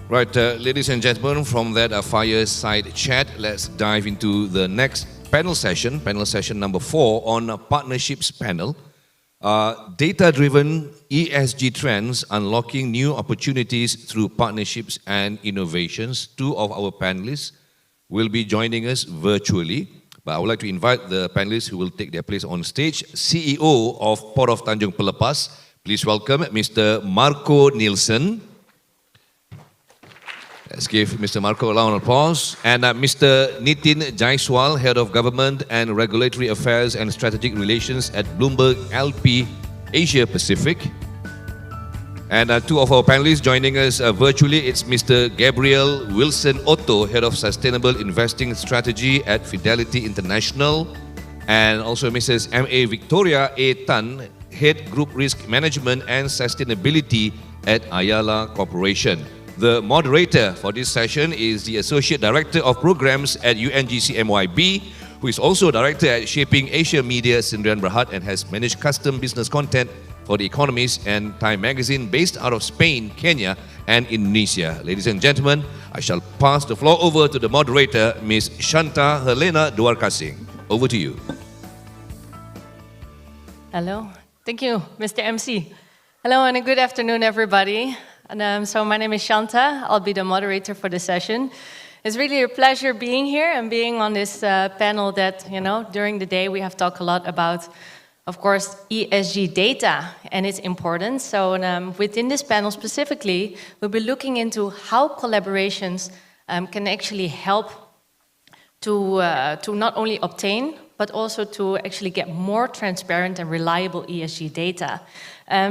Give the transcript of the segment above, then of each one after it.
Right, ladies and gentlemen, from that fireside chat, let's dive into the next panel session number 4 on partnerships panel. Data-driven ESG trends unlocking new opportunities through partnerships and innovations. 2 of our panelists will be joining us virtually, but I would like to invite the panelists who will take their place on stage. CEO of Port of Tanjung Pelepas, please welcome Mr. Marco Neelsen. Let's give Mr. Marco a round of applause. And Mr. Nitin Jaiswal, Head of Government and Regulatory Affairs and Strategic Relations at Bloomberg LP Asia Pacific. And 2 of our panelists joining us virtually, it's Mr. Gabriel Wilson-Otto, Head of Sustainable Investing Strategy at Fidelity International. And also Mrs. M.A. Victoria A. Tan, Head Group Risk Management and Sustainability at Ayala Corporation. The moderator for this session is the Associate Director of Programs at UNGCMYB, who is also Director at Shaping Asia Media, Sindrian Berhad, and has managed custom business content for The Economist and Time Magazine based out of Spain, Kenya, and Indonesia. Ladies and gentlemen, I shall pass the floor over to the moderator, Ms. Shanta Helena Dwarkasing. Over to you. Hello. Thank you, Mr. MC. Hello and a good afternoon, everybody. And so my name is Shanta. I'll be the moderator for the session. It's really a pleasure being here and being on this panel that, during the day we have talked a lot about, of course, ESG data and its importance. So within this panel specifically, we'll be looking into how collaborations can actually help to not only obtain, but also to actually get more transparent and reliable ESG data.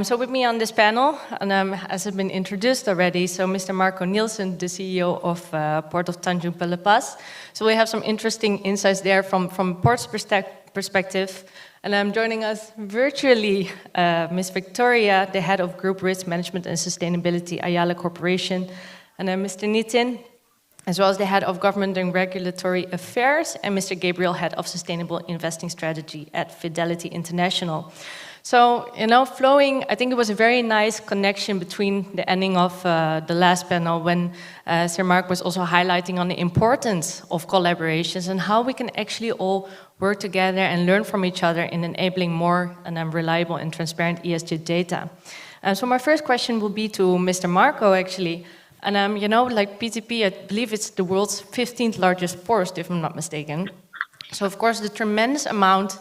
So with me on this panel, and as has been introduced already, so Mr. Marco Neelsen, the CEO of Port of Tanjung Pelepas. So we have some interesting insights there from Port's perspective. And I'm joining us virtually, Ms. Victoria, the Head of Group Risk Management and Sustainability, Ayala Corporation, and Mr. Nitin, as well as the Head of Government and Regulatory Affairs, and Mr. Gabriel, Head of Sustainable Investing Strategy at Fidelity International. So, flowing, I think it was a very nice connection between the ending of the last panel when Sir Mark was also highlighting on the importance of collaborations and how we can actually all work together and learn from each other in enabling more reliable and transparent ESG data. So my first question will be to Mr. Marco, actually. And, like PTP, I believe it's the world's 15th largest port, if I'm not mistaken. So, of course, the tremendous amount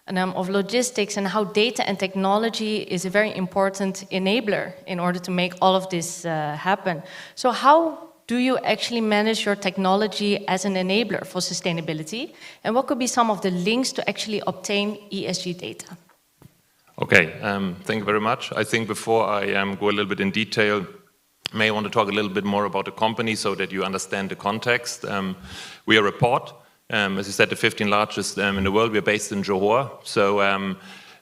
of logistics and how data and technology is a very important enabler in order to make all of this happen. So how do you actually manage your technology as an enabler for sustainability? And what could be some of the links to actually obtain ESG data? Okay, thank you very much. I think before I go a little bit in detail, may want to talk a little bit more about the company so that you understand the context. We are a port. As you said, the 15th largest in the world. We are based in Johor. So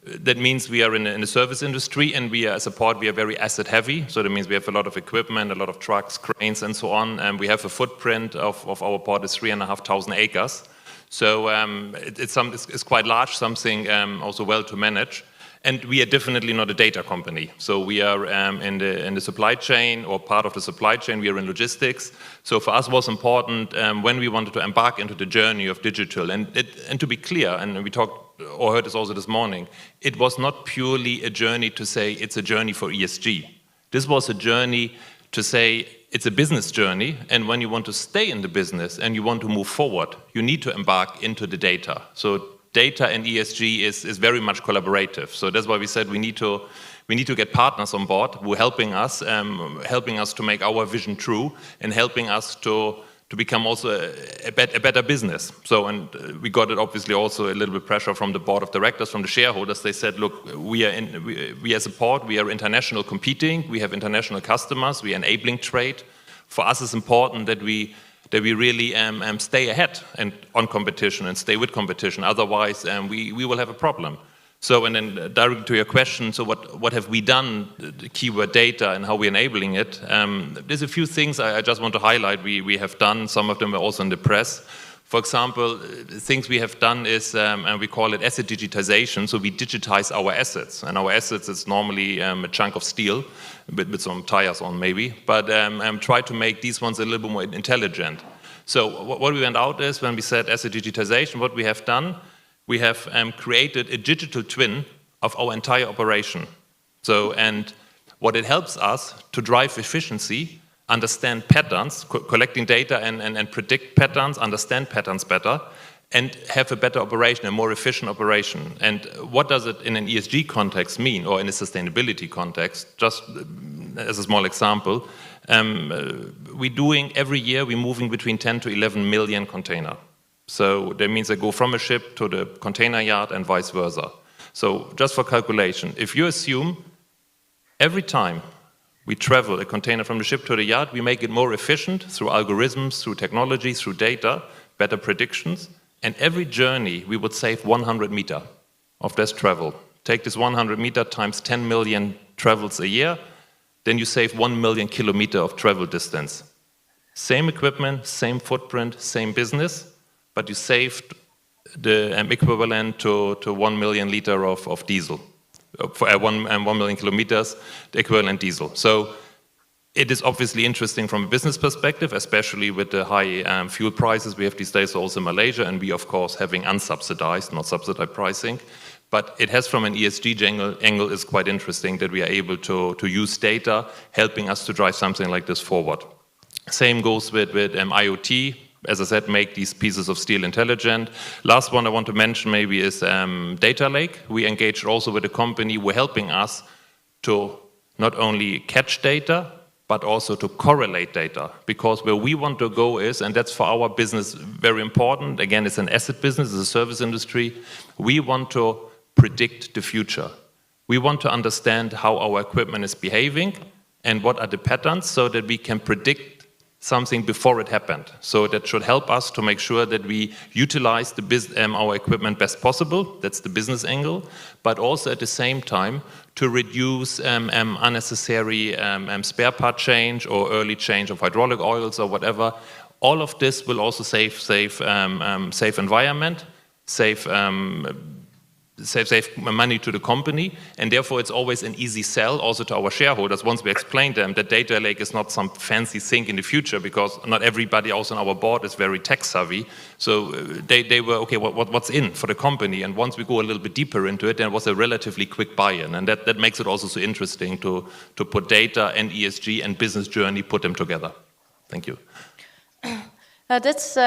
that means we are in the service industry, and we are, as a port, we are very asset heavy. So that means we have a lot of equipment, a lot of trucks, cranes, and so on. And we have a footprint of our port is 3,500 acres. So it's quite large, something also well to manage. And we are definitely not a data company. So we are in the supply chain, or part of the supply chain. We are in logistics. So for us, it was important when we wanted to embark into the journey of digital. And to be clear, and we talked or heard this also this morning, it was not purely a journey to say it's a journey for ESG. This was a journey to say it's a business journey. And when you want to stay in the business and you want to move forward, you need to embark into the data. So data and ESG is very much collaborative. So that's why we said we need to get partners on board who are helping us to make our vision true and helping us to become also a better business. So, and we got it obviously also a little bit pressure from the board of directors, from the shareholders. They said, look, we as a port, we are international competing, we have international customers, we are enabling trade. For us, it's important that we really stay ahead and on competition and stay with competition. Otherwise, we will have a problem. So, and then directly to your question, so what have we done, the keyword data and how we're enabling it? There's a few things I just want to highlight we have done. Some of them are also in the press. For example, things we have done is, and we call it asset digitization, so we digitize our assets. And our assets is normally a chunk of steel, with some tires on maybe, but try to make these ones a little bit more intelligent. So what we went out is, when we said asset digitization, what we have done, we have created a digital twin of our entire operation. So, and what it helps us to drive efficiency, understand patterns, collecting data and predict patterns, understand patterns better, and have a better operation, a more efficient operation. And what does it in an ESG context mean, or in a sustainability context? Just as a small example, we're doing every year, we're moving between 10 to 11 million container. So that means they go from a ship to the container yard and vice versa. So just for calculation, if you assume every time we travel a container from the ship to the yard, we make it more efficient through algorithms, through technology, through data, better predictions. And every journey, we would save 100 meter of this travel. Take this 100 meter times 10 million travels a year, then you save 1 million kilometer of travel distance. Same equipment, same footprint, same business, but you saved the equivalent to 1 million liter of diesel. For 1 million kilometers, the equivalent diesel. So it is obviously interesting from a business perspective, especially with the high fuel prices we have these days also in Malaysia, and we, of course, having unsubsidized, not subsidized pricing. But it has, from an ESG angle, is quite interesting that we are able to use data, helping us to drive something like this forward. Same goes with IoT. As I said, make these pieces of steel intelligent. Last one I want to mention maybe is data lake. We engaged also with a company who are helping us to not only catch data, but also to correlate data. Because where we want to go is, and that's for our business very important, again, it's an asset business, it's a service industry, we want to predict the future. We want to understand how our equipment is behaving and what are the patterns so that we can predict something before it happened. So that should help us to make sure that we utilize our equipment best possible. That's the business angle. But also at the same time to reduce unnecessary spare part change or early change of hydraulic oils or whatever. All of this will also save environment, save money to the company, and therefore it's always an easy sell also to our shareholders once we explain them that data lake is not some fancy thing in the future, because not everybody also on our board is very tech savvy. So they were, okay, what's in for the company? And once we go a little bit deeper into it, then it was a relatively quick buy-in, and that makes it also so interesting to put data and ESG and business journey, put them together. Thank you. That's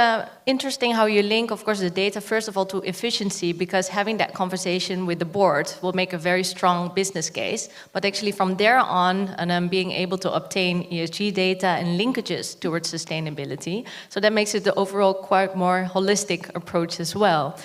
interesting how you link, of course, the data, first of all, to efficiency, because having that conversation with the board will make a very strong business case. But actually from there on, and then being able to obtain ESG data and linkages towards sustainability. So that makes it the overall quite more holistic approach as well.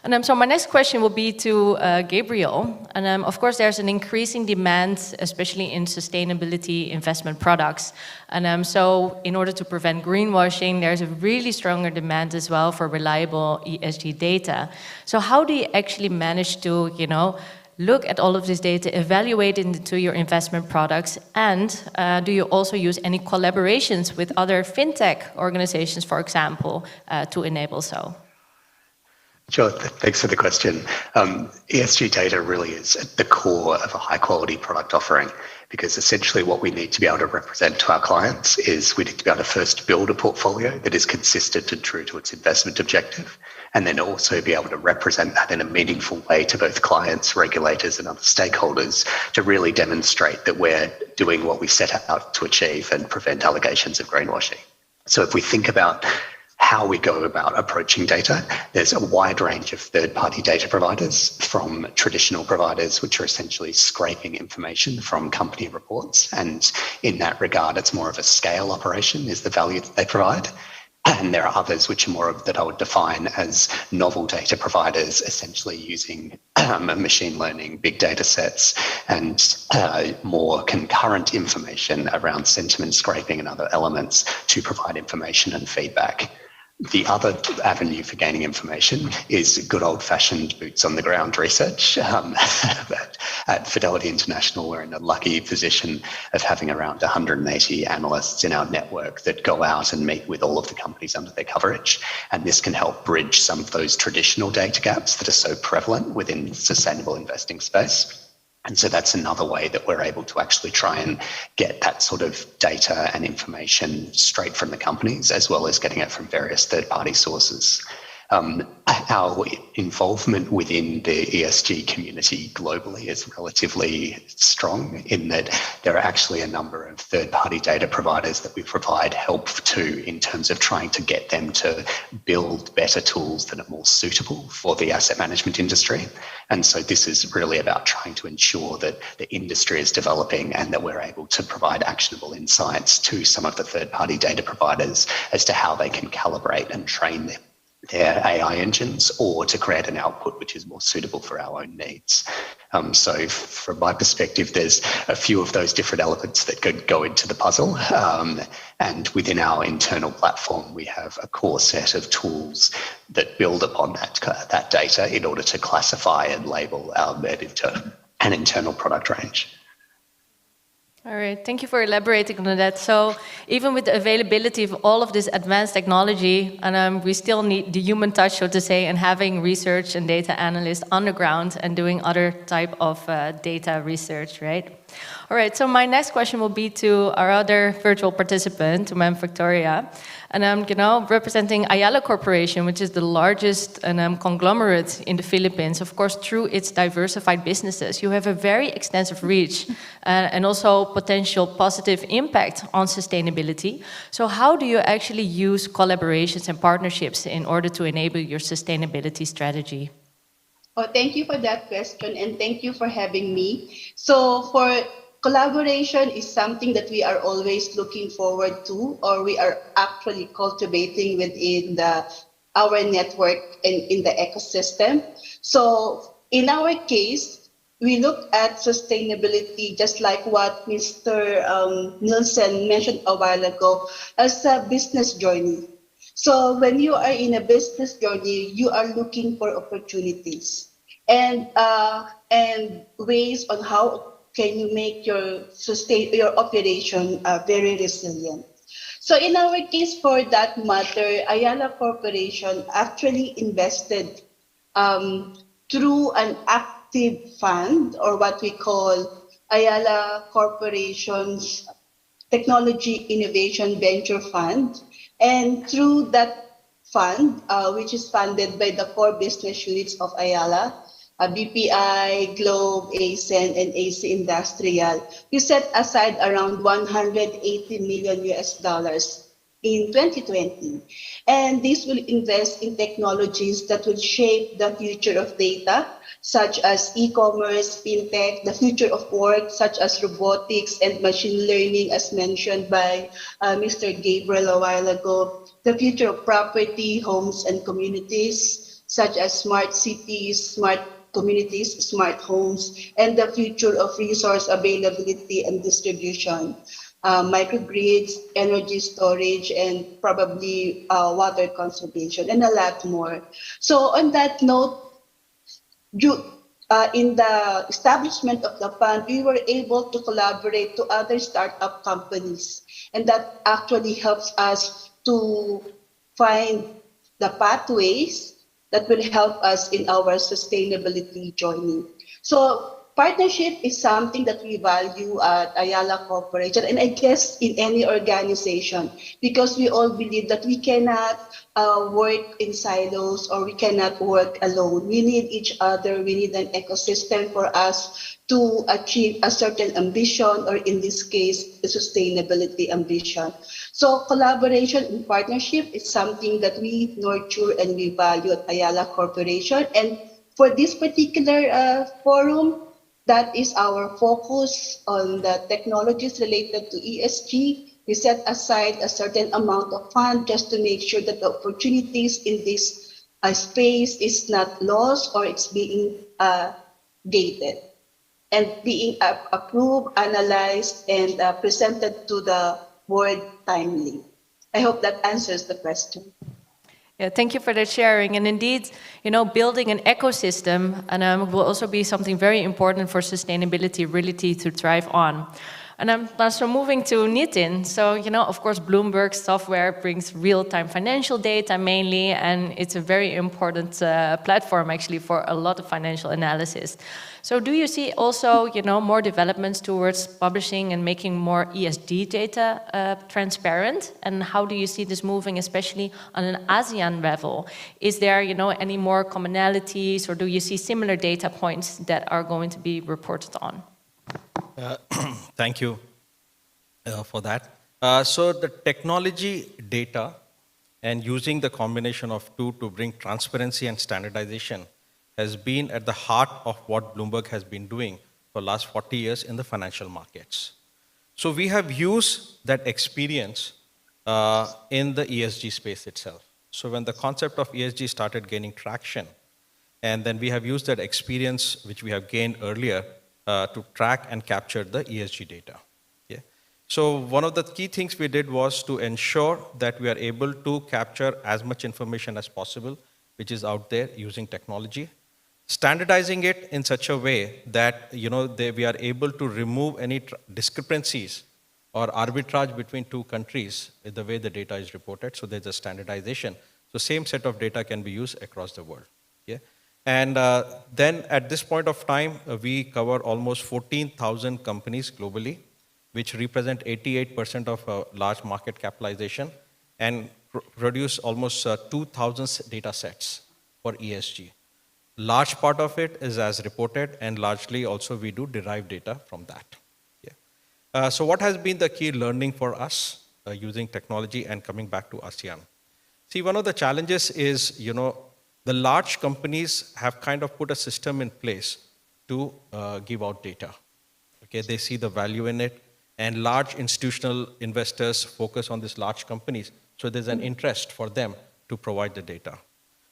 And so my next question will be to Gabriel. And of course, there's an increasing demand, especially in sustainability investment products. And so in order to prevent greenwashing, there's a really stronger demand as well for reliable ESG data. So how do you actually manage to, look at all of this data, evaluate it into your investment products, and do you also use any collaborations with other fintech organizations, for example, to enable so? Sure, thanks for the question. ESG data really is at the core of a high quality product offering, because essentially what we need to be able to represent to our clients is we need to be able to first build a portfolio that is consistent and true to its investment objective, and then also be able to represent that in a meaningful way to both clients, regulators and other stakeholders to really demonstrate that we're doing what we set out to achieve and prevent allegations of greenwashing. So if we think about how we go about approaching data, there's a wide range of third-party data providers, from traditional providers, which are essentially scraping information from company reports. And in that regard, it's more of a scale operation is the value that they provide. And there are others which are more of that I would define as novel data providers, essentially using machine learning, big data sets, and more concurrent information around sentiment scraping and other elements to provide information and feedback. The other avenue for gaining information is good old-fashioned boots-on-the-ground research. At Fidelity International, we're in a lucky position of having around 180 analysts in our network that go out and meet with all of the companies under their coverage. And this can help bridge some of those traditional data gaps that are so prevalent within the sustainable investing space. And so that's another way that we're able to actually try and get that sort of data and information straight from the companies, as well as getting it from various third-party sources. Our involvement within the ESG community globally is relatively strong in that there are actually a number of third-party data providers that we provide help to in terms of trying to get them to build better tools that are more suitable for the asset management industry. And so this is really about trying to ensure that the industry is developing and that we're able to provide actionable insights to some of the third-party data providers as to how they can calibrate and train their AI engines, or to create an output which is more suitable for our own needs. So from my perspective, there's a few of those different elements that could go into the puzzle. And within our internal platform, we have a core set of tools that build upon that data in order to classify and label our internal product range. All right, thank you for elaborating on that. So even with the availability of all of this advanced technology, and we still need the human touch, so to say, and having research and data analysts on the ground and doing other type of data research, right? All right, so my next question will be to our other virtual participant, to Ma'am Victoria. And I'm representing Ayala Corporation, which is the largest conglomerate in the Philippines, of course, through its diversified businesses. You have a very extensive reach and also potential positive impact on sustainability. So how do you actually use collaborations and partnerships in order to enable your sustainability strategy? Oh, thank you for that question, and thank you for having me. So for collaboration is something that we are always looking forward to, or we are actually cultivating within our network and in the ecosystem. So in our case, we look at sustainability just like what Mr. Neelsen mentioned a while ago as a business journey. So when you are in a business journey, you are looking for opportunities and ways on how can you make your operation very resilient. So in our case, for that matter, Ayala Corporation actually invested through an active fund, or what we call Ayala Corporation's Technology Innovation Venture Fund. And through that fund, which is funded by the core business units of Ayala, BPI, Globe, ASEAN, and AC Industrial, we set aside around $180 million in 2020. And this will invest in technologies that will shape the future of data, such as e-commerce, fintech, the future of work, such as robotics and machine learning, as mentioned by Mr. Gabriel a while ago, the future of property, homes, and communities, such as smart cities, smart communities, smart homes, and the future of resource availability and distribution, microgrids, energy storage, and probably water conservation, and a lot more. So on that note, in the establishment of the fund, we were able to collaborate to other startup companies, and that actually helps us to find the pathways that will help us in our sustainability journey. So partnership is something that we value at Ayala Corporation, and I guess in any organization, because we all believe that we cannot work in silos, or we cannot work alone. We need each other. We need an ecosystem for us to achieve a certain ambition, or in this case, the sustainability ambition. So collaboration and partnership is something that we nurture and we value at Ayala Corporation. And for this particular forum, that is our focus on the technologies related to ESG. We set aside a certain amount of fund just to make sure that the opportunities in this space is not lost, or it's being gated and being approved, analyzed, and presented to the board timely. I hope that answers the question. Yeah, thank you for that sharing. And indeed, building an ecosystem will also be something very important for sustainability really to thrive on. And so moving to Nitin. So, of course, Bloomberg software brings real-time financial data mainly, and it's a very important platform actually for a lot of financial analysis. So do you see also, more developments towards publishing and making more ESG data transparent? And how do you see this moving, especially on an ASEAN level? Is there, any more commonalities, or do you see similar data points that are going to be reported on? Thank you for that. So the technology data and using the combination of two to bring transparency and standardization has been at the heart of what Bloomberg has been doing for the last 40 years in the financial markets. So we have used that experience in the ESG space itself. So when the concept of ESG started gaining traction, and then we have used that experience which we have gained earlier to track and capture the ESG data. Yeah. So one of the key things we did was to ensure that we are able to capture as much information as possible, which is out there using technology, standardizing it in such a way that we are able to remove any discrepancies or arbitrage between two countries with the way the data is reported. So there's a standardization. So same set of data can be used across the world. Yeah. And then at this point of time, we cover almost 14,000 companies globally, which represent 88% of large market capitalization, and produce almost 2,000 data sets for ESG. Large part of it is as reported, and largely also we do derive data from that. Yeah. So what has been the key learning for us using technology and coming back to ASEAN? See, one of the challenges is, the large companies have kind of put a system in place to give out data. Okay, they see the value in it, and large institutional investors focus on these large companies, so there's an interest for them to provide the data.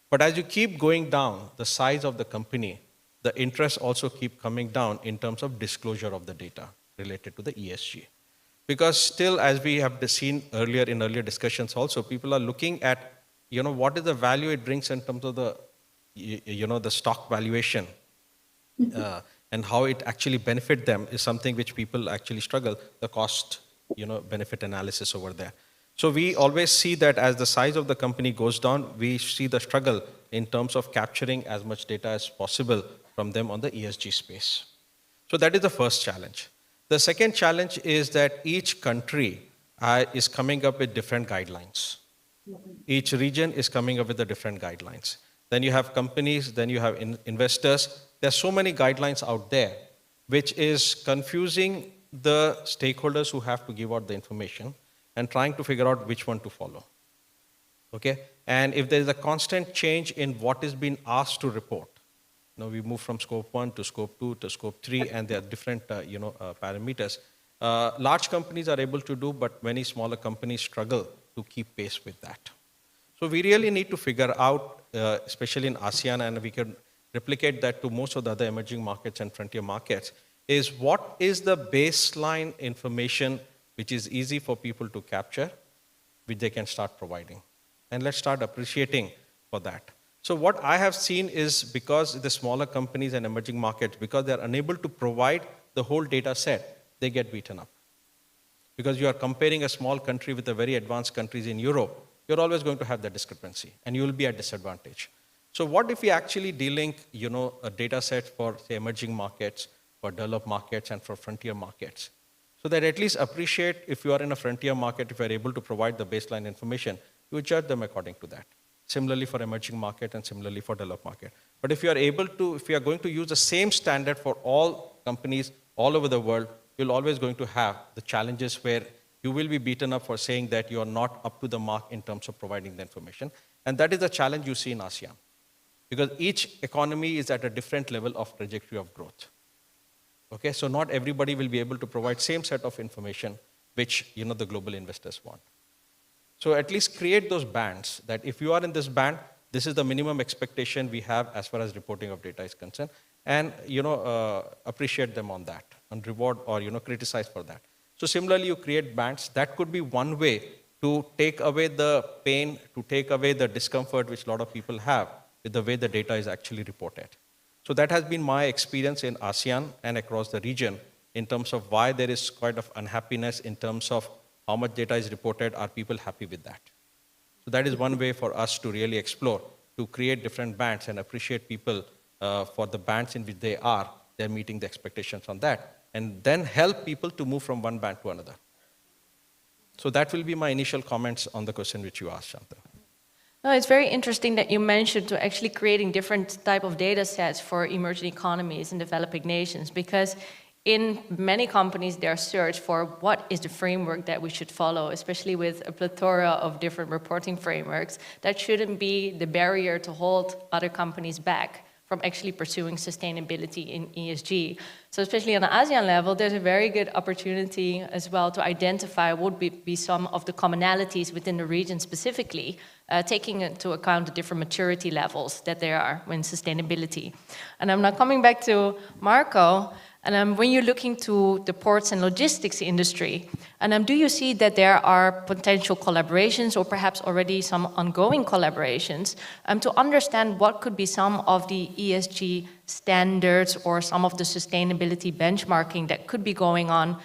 But as you keep going down the size of the company, the interests also keep coming down in terms of disclosure of the data related to the ESG. Because still, as we have seen earlier in earlier discussions also, people are looking at what is the value it brings in terms of the, the stock valuation, and how it actually benefit them is something which people actually struggle, the cost, benefit analysis over there. So we always see that as the size of the company goes down, we see the struggle in terms of capturing as much data as possible from them on the ESG space. So that is the first challenge. The second challenge is that each country is coming up with different guidelines. Each region is coming up with the different guidelines. Then you have companies, then you have investors. There are so many guidelines out there, which is confusing the stakeholders who have to give out the information and trying to figure out which one to follow. Okay? And if there is a constant change in what is being asked to report, we move from scope 1 to scope 2 to scope 3, and there are different parameters. Large companies are able to do, but many smaller companies struggle to keep pace with that. So we really need to figure out, especially in ASEAN, and we can replicate that to most of the other emerging markets and frontier markets, is what is the baseline information which is easy for people to capture, which they can start providing. And let's start appreciating for that. So what I have seen is, because the smaller companies and emerging markets, because they're unable to provide the whole data set, they get beaten up. Because you are comparing a small country with the very advanced countries in Europe, you're always going to have that discrepancy, and you will be at disadvantage. So what if we actually delink, a data set for, say, emerging markets, for developed markets, and for frontier markets? So that at least appreciate, if you are in a frontier market, if you are able to provide the baseline information, you judge them according to that. Similarly for emerging market and similarly for developed market. But if you are able to, if you are going to use the same standard for all companies all over the world, you're always going to have the challenges where you will be beaten up for saying that you are not up to the mark in terms of providing the information. And that is the challenge you see in ASEAN. Because each economy is at a different level of trajectory of growth. Okay, so not everybody will be able to provide same set of information which the global investors want. So at least create those bands that if you are in this band, this is the minimum expectation we have as far as reporting of data is concerned, and appreciate them on that, and reward or criticize for that. So similarly, you create bands. That could be one way to take away the pain, to take away the discomfort which a lot of people have with the way the data is actually reported. So that has been my experience in ASEAN and across the region in terms of why there is quite of unhappiness in terms of how much data is reported. Are people happy with that? So that is one way for us to really explore, to create different bands and appreciate people for the bands in which they're meeting the expectations on that, and then help people to move from one band to another. So that will be my initial comments on the question which you asked, Shanta. No, it's very interesting that you mentioned to actually creating different type of data sets for emerging economies and developing nations, because in many companies, they are search for what is the framework that we should follow, especially with a plethora of different reporting frameworks. That shouldn't be the barrier to hold other companies back from actually pursuing sustainability in ESG. So especially on the ASEAN level, there's a very good opportunity as well to identify what would be some of the commonalities within the region specifically, taking into account the different maturity levels that there are in sustainability. And I'm now coming back to Marco. And when you're looking to the ports and logistics industry, and do you see that there are potential collaborations or perhaps already some ongoing collaborations to understand what could be some of the ESG standards or some of the sustainability benchmarking that could be going on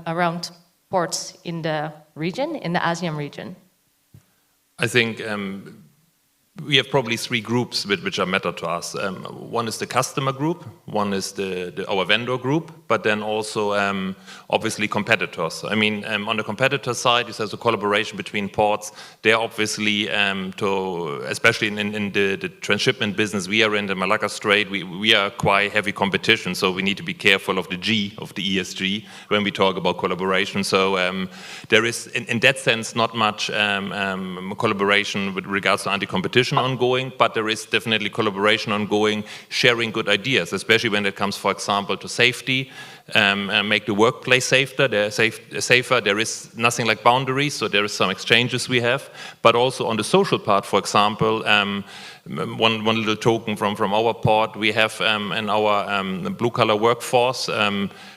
around ports in the region, in the ASEAN region? I think we have probably three groups which are matter to us. One is the customer group, one is our vendor group, but then also obviously competitors. I mean, on the competitor side, there's a collaboration between ports. They're obviously, especially in the transshipment business we are in, the Malacca Strait, we are quite heavy competition, so we need to be careful of the G of the ESG when we talk about collaboration. So there is, in that sense, not much collaboration with regards to anti-competition ongoing, but there is definitely collaboration ongoing, sharing good ideas, especially when it comes, for example, to safety, make the workplace safer. There is nothing like boundaries, so there is some exchanges we have. But also on the social part, for example, one little token from our port, we have in our blue-collar workforce,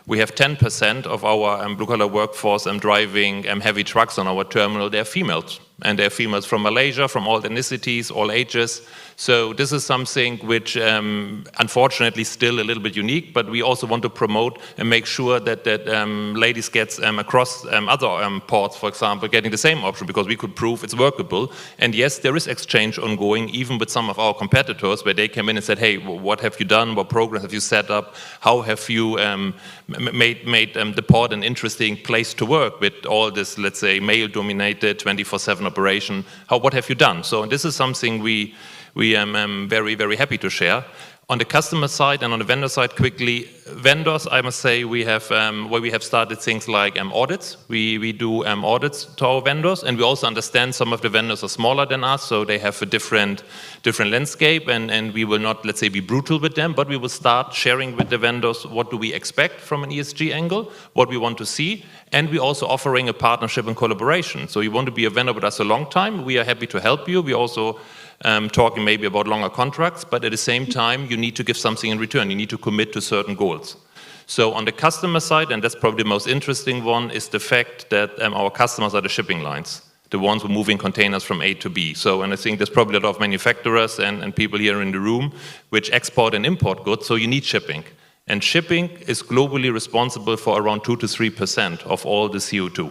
we have 10% of our blue-collar workforce driving heavy trucks on our terminal. They're females. And they're females from Malaysia, from all ethnicities, all ages. So this is something which, unfortunately, still a little bit unique, but we also want to promote and make sure that ladies get across other ports, for example, getting the same option, because we could prove it's workable. And yes, there is exchange ongoing, even with some of our competitors, where they came in and said, hey, what have you done? What programs have you set up? How have you made the port an interesting place to work with all this, let's say, male-dominated 24/7 operation? What have you done? So this is something we am very, very happy to share. On the customer side and on the vendor side, quickly, vendors, I must say, we have where we have started things like audits. We do audits to our vendors, and we also understand some of the vendors are smaller than us, so they have a different landscape, and we will not, let's say, be brutal with them, but we will start sharing with the vendors what do we expect from an ESG angle, what we want to see, and we're also offering a partnership and collaboration. So you want to be a vendor with us a long time, we are happy to help you. We also talking maybe about longer contracts, but at the same time, you need to give something in return. You need to commit to certain goals. So on the customer side, and that's probably the most interesting one, is the fact that our customers are the shipping lines, the ones who are moving containers from A to B. So, and I think there's probably a lot of manufacturers and people here in the room which export and import goods, so you need shipping. And shipping is globally responsible for around 2 to 3% of all the CO2.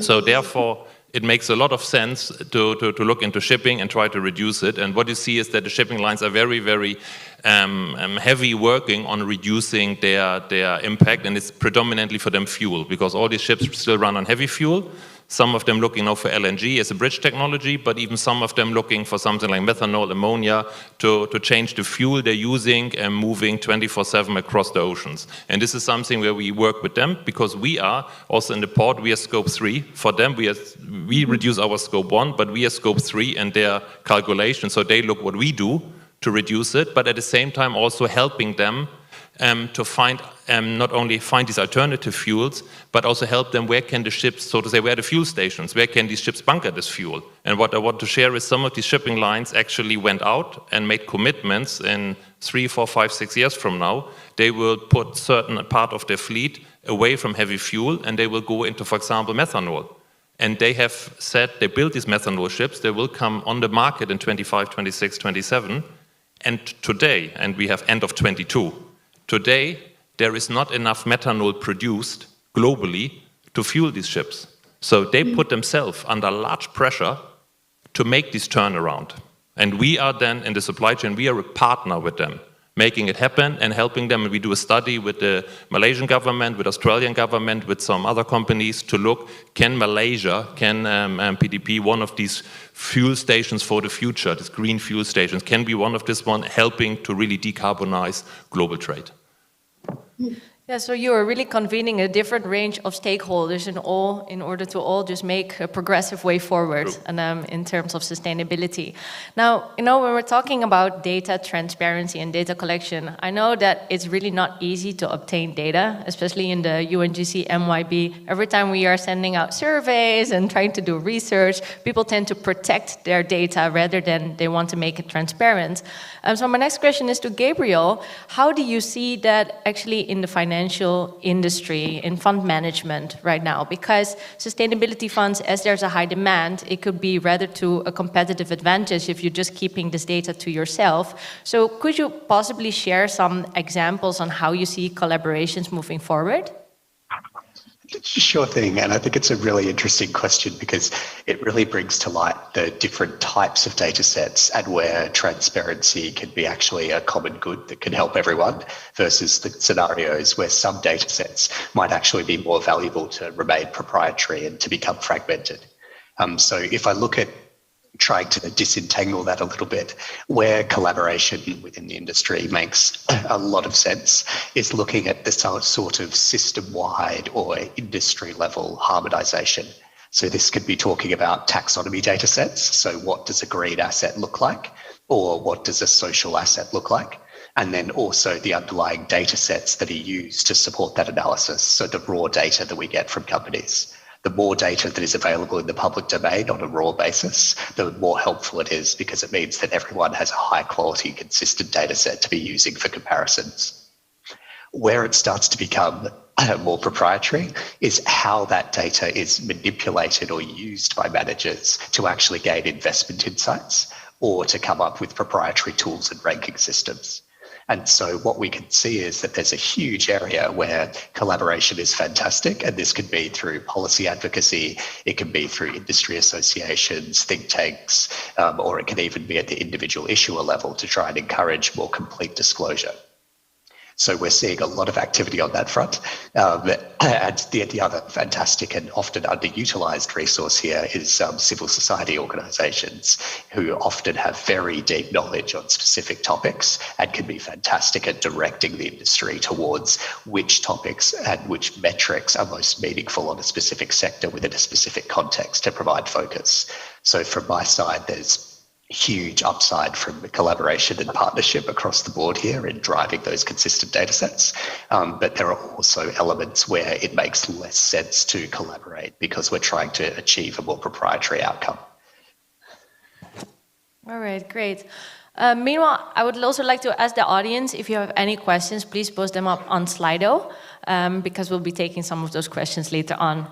So therefore, it makes a lot of sense to look into shipping and try to reduce it. And what you see is that the shipping lines are very, very heavy working on reducing their impact, and it's predominantly for them fuel, because all these ships still run on heavy fuel. Some of them looking now for LNG as a bridge technology, but even some of them looking for something like methanol, ammonia, to change the fuel they're using and moving 24/7 across the oceans. And this is something where we work with them, because we are also in the port, we are scope 3. For them, we reduce our scope 1, but we are scope 3 and their calculation. So they look what we do to reduce it, but at the same time also helping them to find, not only find these alternative fuels, but also help them where can the ships, so to say, where are the fuel stations, where can these ships bunker this fuel? And what I want to share is some of these shipping lines actually went out and made commitments in 3, 4, 5, 6 years from now. They will put certain part of their fleet away from heavy fuel, and they will go into, for example, methanol. And they have said they built these methanol ships. They will come on the market in 25, 26, 27. And today, and we have end of 22, today there is not enough methanol produced globally to fuel these ships. So they put themselves under large pressure to make this turnaround. And we are then in the supply chain, we are a partner with them, making it happen and helping them. And we do a study with the Malaysian government, with Australian government, with some other companies to look, can Malaysia, can PDP, one of these fuel stations for the future, these green fuel stations, can be one of this one helping to really decarbonize global trade? Yeah, so you are really convening a different range of stakeholders in order to all just make a progressive way forward and, in terms of sustainability. Now, when we're talking about data transparency and data collection, I know that it's really not easy to obtain data, especially in the UNGCMYB. Every time we are sending out surveys and trying to do research, people tend to protect their data rather than they want to make it transparent. So my next question is to Gabriel. How do you see that actually in the financial industry, in fund management right now? Because sustainability funds, as there's a high demand, it could be rather to a competitive advantage if you're just keeping this data to yourself. So could you possibly share some examples on how you see collaborations moving forward? Sure thing, and I think it's a really interesting question because it really brings to light the different types of data sets and where transparency can be actually a common good that can help everyone versus the scenarios where some data sets might actually be more valuable to remain proprietary and to become fragmented. So if I look at trying to disentangle that a little bit, where collaboration within the industry makes a lot of sense is looking at this sort of system-wide or industry-level harmonization. So this could be talking about taxonomy data sets. So what does a green asset look like? Or what does a social asset look like? And then also the underlying data sets that are used to support that analysis. So the raw data that we get from companies. The more data that is available in the public domain on a raw basis, the more helpful it is because it means that everyone has a high quality, consistent data set to be using for comparisons. Where it starts to become more proprietary is how that data is manipulated or used by managers to actually gain investment insights or to come up with proprietary tools and ranking systems. And so what we can see is that there's a huge area where collaboration is fantastic, and this could be through policy advocacy, it can be through industry associations, think tanks, or it can even be at the individual issuer level to try and encourage more complete disclosure. So we're seeing a lot of activity on that front. And the other fantastic and often underutilized resource here is civil society organizations who often have very deep knowledge on specific topics and can be fantastic at directing the industry towards which topics and which metrics are most meaningful on a specific sector within a specific context to provide focus. So from my side, there's huge upside from collaboration and partnership across the board here in driving those consistent data sets. But there are also elements where it makes less sense to collaborate because we're trying to achieve a more proprietary outcome. All right, great. Meanwhile, I would also like to ask the audience, if you have any questions, please post them up on Slido, because we'll be taking some of those questions later on.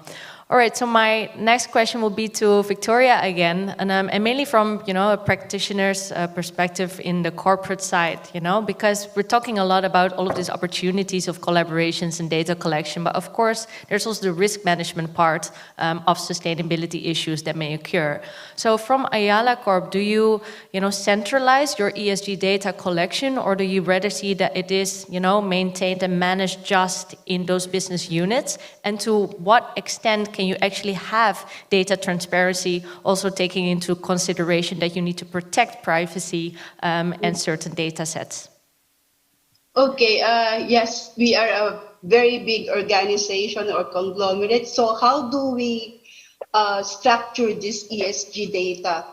All right, so my next question will be to Victoria again, and mainly from, a practitioner's perspective in the corporate side, because we're talking a lot about all of these opportunities of collaborations and data collection, but of course, there's also the risk management part of sustainability issues that may occur. So from Ayala Corp, do you, centralize your ESG data collection, or do you rather see that it is, maintained and managed just in those business units? And to what extent can you actually have data transparency, also taking into consideration that you need to protect privacy and certain data sets? Okay, yes, we are a very big organization or conglomerate. So how do we structure this ESG data?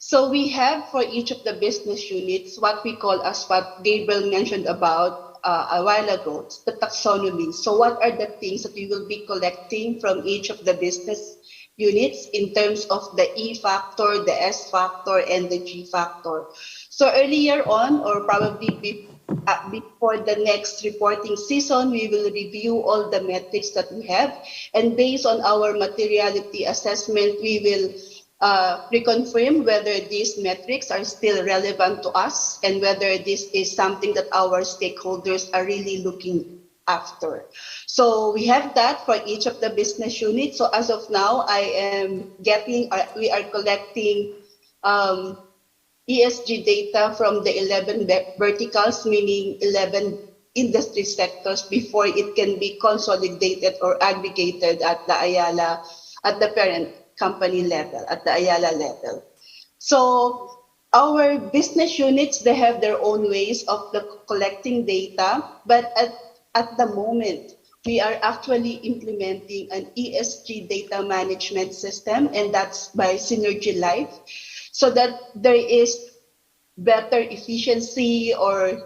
So we have for each of the business units what we call as what Gabriel mentioned about a while ago, the taxonomy. So what are the things that we will be collecting from each of the business units in terms of the E factor, the S factor, and the G factor? So earlier on, or probably before the next reporting season, we will review all the metrics that we have. And based on our materiality assessment, we will reconfirm whether these metrics are still relevant to us and whether this is something that our stakeholders are really looking after. So we have that for each of the business units. So as of now, we are collecting ESG data from the 11 verticals, meaning 11 industry sectors before it can be consolidated or aggregated at the Ayala, at the parent company level, at the Ayala level. So our business units, they have their own ways of collecting data, but at the moment, we are actually implementing an ESG data management system, and that's by Synergy Life, so that there is better efficiency or,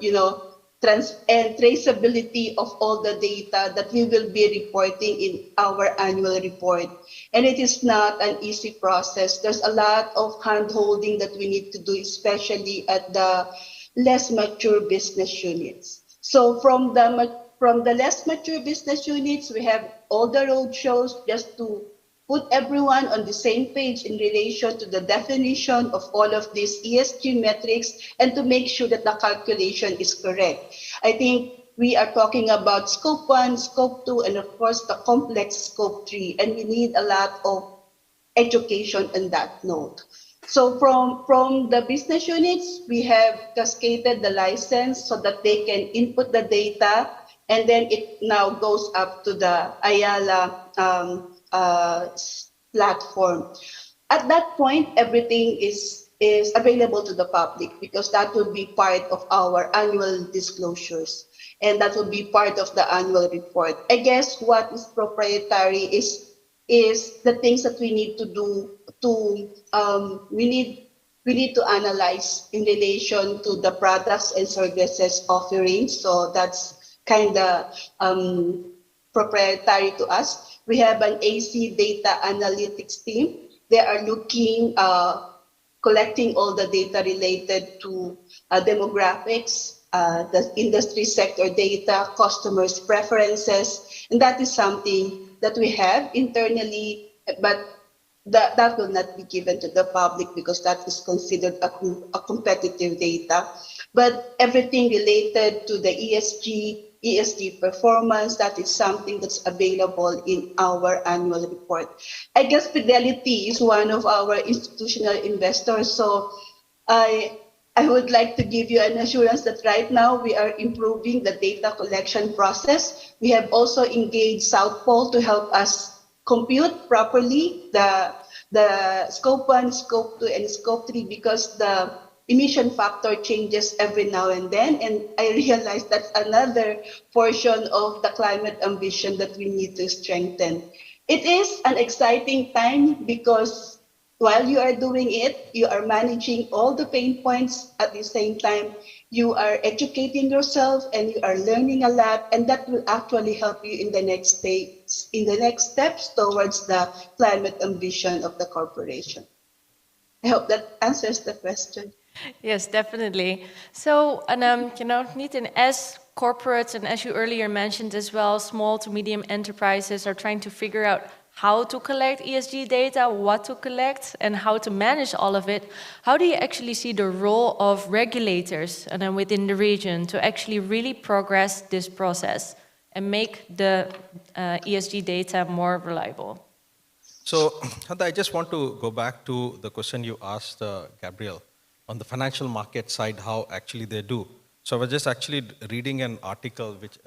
and traceability of all the data that we will be reporting in our annual report. And it is not an easy process. There's a lot of hand-holding that we need to do, especially at the less mature business units. So from the less mature business units, we have all the road shows just to put everyone on the same page in relation to the definition of all of these ESG metrics and to make sure that the calculation is correct. I think we are talking about scope 1, scope 2, and of course the complex scope 3, and we need a lot of education on that note. So from the business units, we have cascaded the license so that they can input the data, and then it now goes up to the Ayala platform. At that point, everything is available to the public because that will be part of our annual disclosures, and that will be part of the annual report. I guess what is proprietary is the things that we need to do we need to analyze in relation to the products and services offerings. So that's kind of proprietary to us. We have an AC data analytics team. They are collecting all the data related to demographics, the industry sector data, customers' preferences, and that is something that we have internally, but that will not be given to the public because that is considered a competitive data. But everything related to the ESG performance, that is something that's available in our annual report. I guess Fidelity is one of our institutional investors, so I would like to give you an assurance that right now we are improving the data collection process. We have also engaged South Pole to help us compute properly the scope 1, scope 2, and scope 3 because the emission factor changes every now and then. And I realize that's another portion of the climate ambition that we need to strengthen. It is an exciting time because while you are doing it, you are managing all the pain points at the same time. You are educating yourself and you are learning a lot, and that will actually help you in the next steps towards the climate ambition of the corporation. I hope that answers the question. Yes, definitely. So, and Nitin, as corporates and as you earlier mentioned as well, small to medium enterprises are trying to figure out how to collect ESG data, what to collect, and how to manage all of it. How do you actually see the role of regulators and then within the region to actually really progress this process and make the ESG data more reliable? So, Shanta, I just want to go back to the question you asked, Gabriel, on the financial market side, how actually they do. So I was just actually reading an article which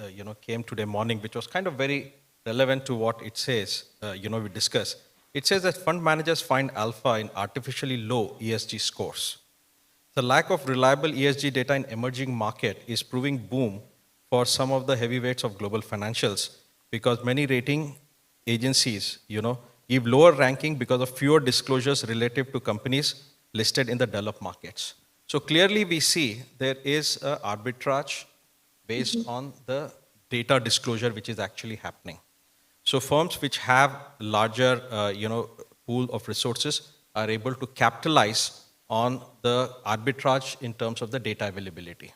came today morning, which was kind of very relevant to what it says, we discussed. It says that fund managers find alpha in artificially low ESG scores. The lack of reliable ESG data in emerging market is proving boom for some of the heavyweights of global financials because many rating agencies, give lower ranking because of fewer disclosures relative to companies listed in the developed markets. So clearly we see there is an arbitrage based on the data disclosure which is actually happening. So firms which have larger, pool of resources are able to capitalize on the arbitrage in terms of the data availability.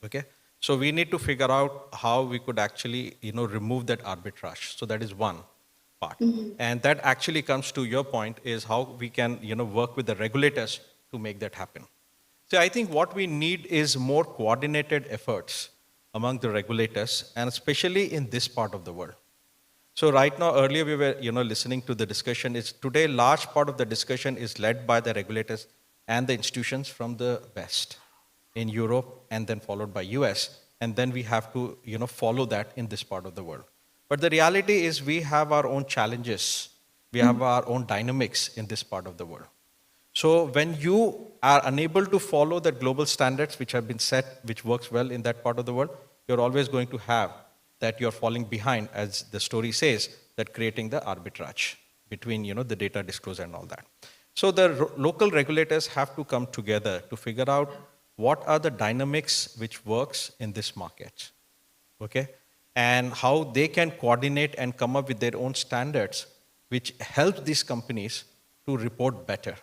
Okay. So we need to figure out how we could actually, remove that arbitrage. So that is one part. And that actually comes to your point is how we can, work with the regulators to make that happen. So I think what we need is more coordinated efforts among the regulators, and especially in this part of the world. So right now, earlier we were, listening to the discussion. Today, large part of the discussion is led by the regulators and the institutions from the West, in Europe, and then followed by US. And then we have to, follow that in this part of the world. But the reality is we have our own challenges. We have our own dynamics in this part of the world. So when you are unable to follow the global standards which have been set, which works well in that part of the world, you're always going to have that you're falling behind, as the story says, that creating the arbitrage between, the data disclosure and all that. So the local regulators have to come together to figure out what are the dynamics which works in this market, okay? And how they can coordinate and come up with their own standards which help these companies to report better.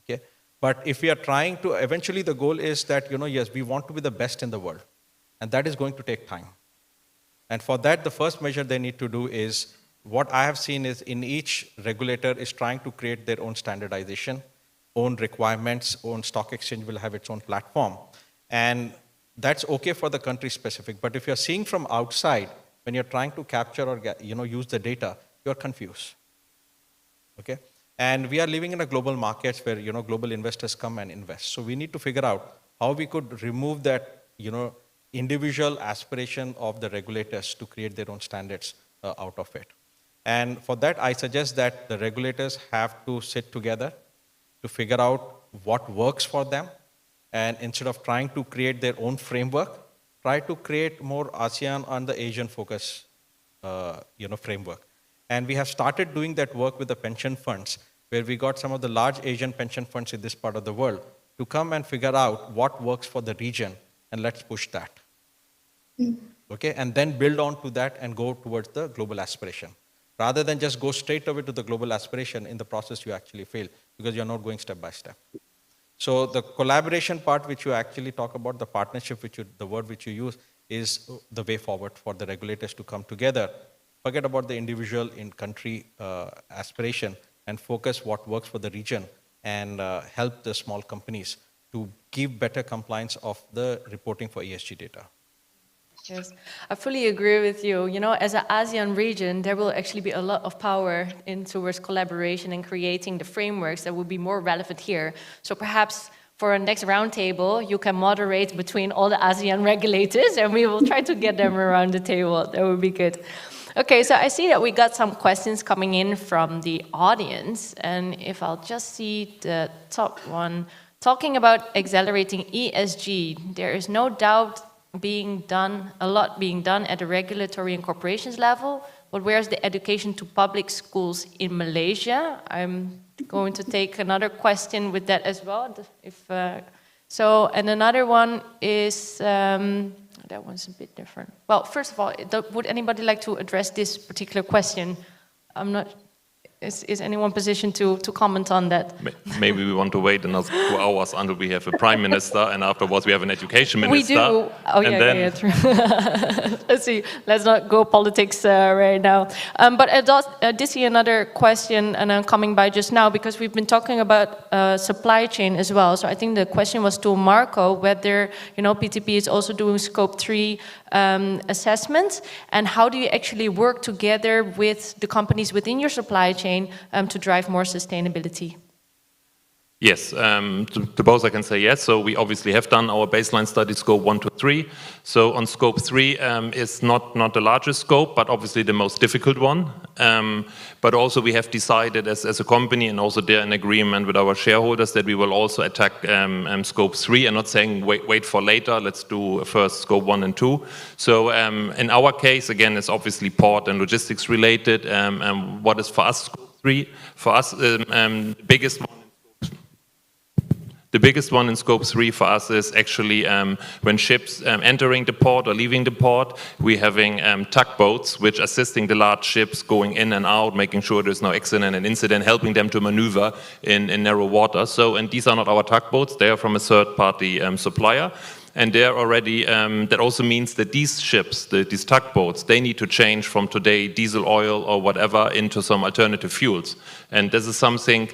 Okay? But if we are trying to, eventually the goal is that, yes, we want to be the best in the world. And that is going to take time. And for that, the first measure they need to do is, what I have seen is in each regulator is trying to create their own standardization, own requirements, own stock exchange will have its own platform. And that's okay for the country specific. But if you're seeing from outside, when you're trying to capture or use the data, you're confused. Okay? And we are living in a global market where, global investors come and invest. So we need to figure out how we could remove that, individual aspiration of the regulators to create their own standards out of it. And for that, I suggest that the regulators have to sit together to figure out what works for them. And instead of trying to create their own framework, try to create more ASEAN on the Asian focus, framework. And we have started doing that work with the pension funds, where we got some of the large Asian pension funds in this part of the world to come and figure out what works for the region, and let's push that. Okay, and then build on to that and go towards the global aspiration. Rather than just go straight away to the global aspiration, in the process you actually fail because you're not going step by step. So the collaboration part which you actually talk about, the partnership, the word which you use, is the way forward for the regulators to come together. Forget about the individual in-country aspiration and focus what works for the region and help the small companies to give better compliance of the reporting for ESG data. Yes, I fully agree with you. As an ASEAN region, there will actually be a lot of power towards collaboration and creating the frameworks that will be more relevant here. So perhaps for our next roundtable, you can moderate between all the ASEAN regulators and we will try to get them around the table. That would be good. Okay, so I see that we got some questions coming in from the audience. And if I'll just see the top one, talking about accelerating ESG, there is no doubt a lot being done at the regulatory and corporations level, but where's the education to public schools in Malaysia? I'm going to take another question with that as well. And another one is, that one's a bit different. Well, first of all, would anybody like to address this particular question? I'm not. Is anyone positioned to comment on that? Maybe we want to wait another 2 hours until we have a prime minister, and afterwards we have an education minister. We do. Oh, yeah, true. Let's see. Let's not go politics right now. But I did see another question, and I'm coming by just now, because we've been talking about supply chain as well. So I think the question was to Marco, whether, PTP is also doing Scope 3 assessments, and how do you actually work together with the companies within your supply chain to drive more sustainability? Yes, to both I can say yes. So we obviously have done our baseline study, Scope 1 to 3. So on Scope 3 is not the largest scope, but obviously the most difficult one. But also we have decided as a company, and also there in agreement with our shareholders, that we will also attack Scope 3 and not saying wait for later, let's do first Scope 1 and 2. So in our case, again, it's obviously port and logistics related. And what is for us Scope 3? For us, the biggest one The biggest one in scope 3 for us is actually when ships entering the port or leaving the port, we're having tugboats which assisting the large ships going in and out, making sure there's no accident and incident, helping them to maneuver in narrow water. So, and these are not our tugboats, they are from a third-party supplier. And they're already, that also means that these ships, these tugboats, they need to change from today diesel oil or whatever into some alternative fuels. And this is something